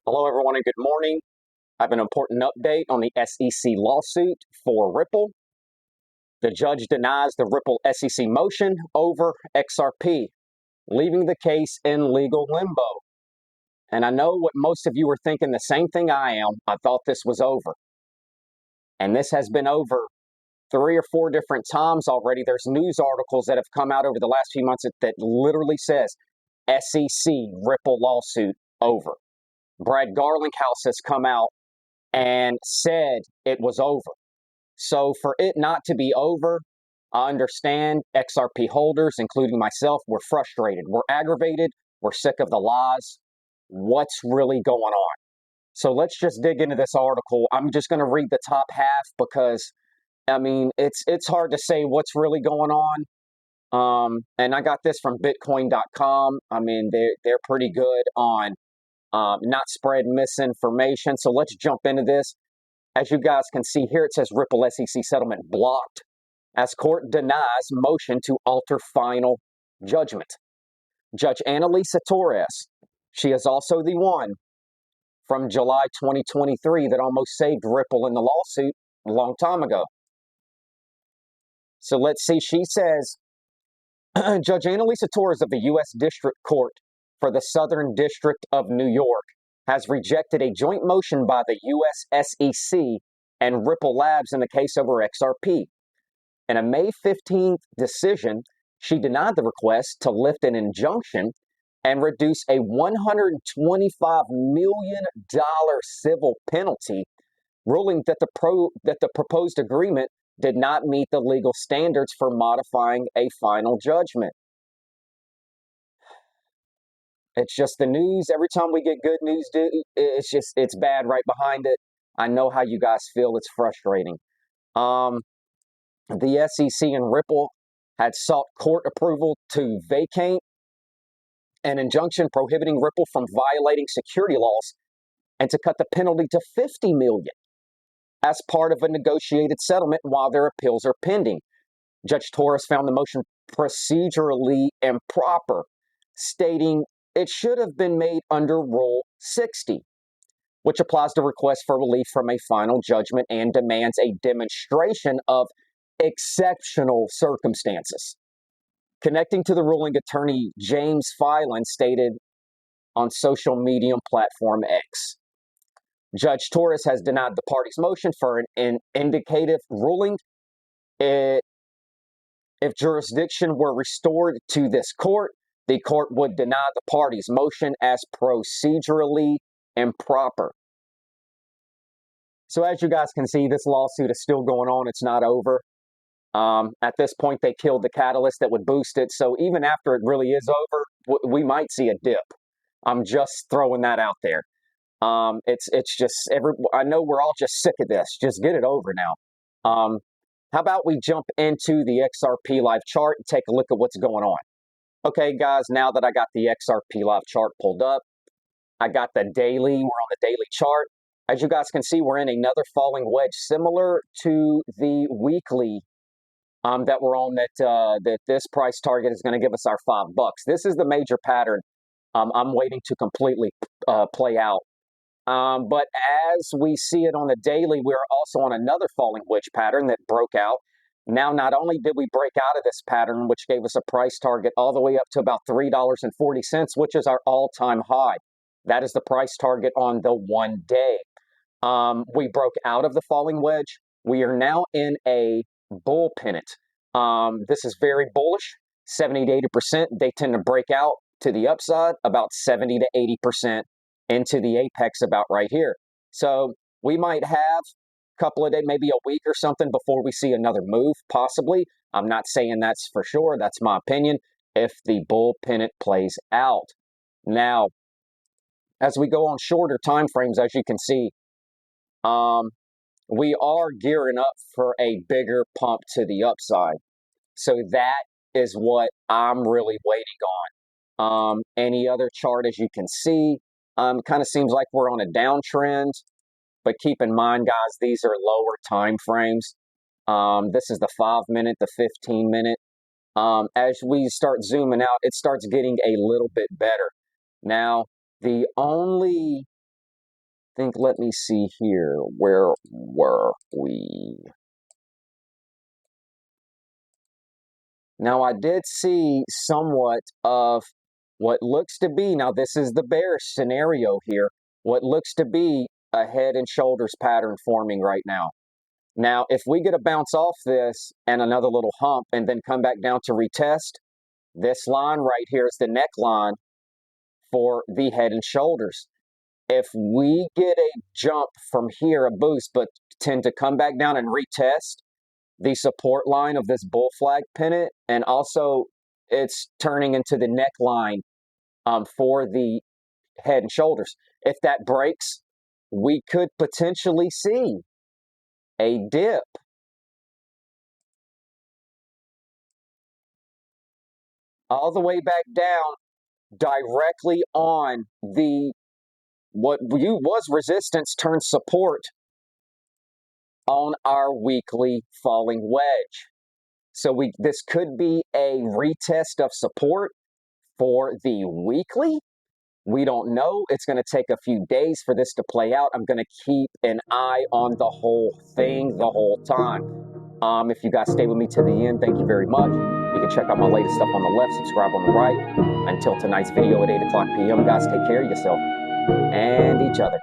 Hello, everyone, and good morning. I have an important update on the SEC lawsuit for Ripple. The judge denies the Ripple SEC motion over XRP, leaving the case in legal limbo. And I know what most of you are thinking, the same thing I am. I thought this was over. And this has been over 3 or 4 different times already. There's news articles that have come out over the last few months that literally says SEC Ripple lawsuit over. Brad Garlinghouse has come out and said it was over. So for it not to be over, I understand XRP holders, including myself, we're frustrated. We're aggravated. We're sick of the lies. What's really going on? So let's just dig into this article. I'm just going to read the top half because, I mean, it's hard to say what's really going on. And I got this from Bitcoin.com. I mean, they're pretty good on not spread misinformation. So let's jump into this. As you guys can see here, it says Ripple SEC settlement blocked as court denies motion to alter final judgment. Judge Annalisa Torres, she is also the one from July 2023 that almost saved Ripple in the lawsuit a long time ago. So let's see. She says, Judge Annalisa Torres of the U.S. District Court for the Southern District of New York has rejected a joint motion by the U.S. SEC and Ripple Labs in the case over XRP. In a May 15th decision, she denied the request to lift an injunction and reduce a $125 million civil penalty, ruling that the proposed agreement did not meet the legal standards for modifying a final judgment. It's just the news. Every time we get good news, dude, it's bad right behind it. I know how you guys feel. It's frustrating. The SEC and Ripple had sought court approval to vacate an injunction prohibiting Ripple from violating security laws and to cut the penalty to $50 million as part of a negotiated settlement while their appeals are pending. Judge Torres found the motion procedurally improper, stating it should have been made under Rule 60, which applies to requests for relief from a final judgment and demands a demonstration of exceptional circumstances. Connecting to the ruling, attorney James Filan stated on social media platform X, Judge Torres has denied the party's motion for an indicative ruling. If jurisdiction were restored to this court, the court would deny the party's motion as procedurally improper. So as you guys can see, this lawsuit is still going on. It's not over. At this point, they killed the catalyst that would boost it. So even after it really is over, we might see a dip. I'm just throwing that out there. It's just I know we're all just sick of this. Just get it over now. How about we jump into the XRP live chart and take a look at what's going on? Okay, guys, now that I got the XRP live chart pulled up, I got the daily. We're on the daily chart. As you guys can see, we're in another falling wedge similar to the weekly that we're on, that this price target is going to give us our $5. This is the major pattern I'm waiting to completely play out. But as we see it on the daily, we're also on another falling wedge pattern that broke out. Now, not only did we break out of this pattern, which gave us a price target all the way up to about $3.40, which is our all-time high. That is the price target on the 1 day. We broke out of the falling wedge. We are now in a bull pennant. This is very bullish, 70 to 80%. They tend to break out to the upside about 70 to 80% into the apex about right here. So we might have a couple of days, maybe a week or something before we see another move, possibly. I'm not saying that's for sure. That's my opinion if the bull pennant plays out. Now, as we go on shorter time frames, as you can see, we are gearing up for a bigger pump to the upside. So that is what I'm really waiting on. Any other chart, as you can see, kind of seems like we're on a downtrend, but keep in mind, guys, these are lower time frames. This is the 5-minute, the 15-minute. As we start zooming out, it starts getting a little bit better. Now, the only think, let me see here. Where were we? Now, I did see somewhat of what looks to be, now this is the bearish scenario here, what looks to be a head and shoulders pattern forming right now. Now, if we get a bounce off this and another little hump and then come back down to retest, this line right here is the neckline for the head and shoulders. If we get a jump from here, a boost, but tend to come back down and retest the support line of this bull flag pennant, and also it's turning into the neckline for the head and shoulders. If that breaks, we could potentially see a dip all the way back down directly on the what was resistance turned support on our weekly falling wedge. So this could be a retest of support for the weekly. We don't know. It's going to take a few days for this to play out. I'm going to keep an eye on the whole thing the whole time. If you guys stay with me to the end, thank you very much. You can check out my latest stuff on the left, subscribe on the right. Until tonight's video at 8 o'clock p.m., guys, take care of yourself and each other.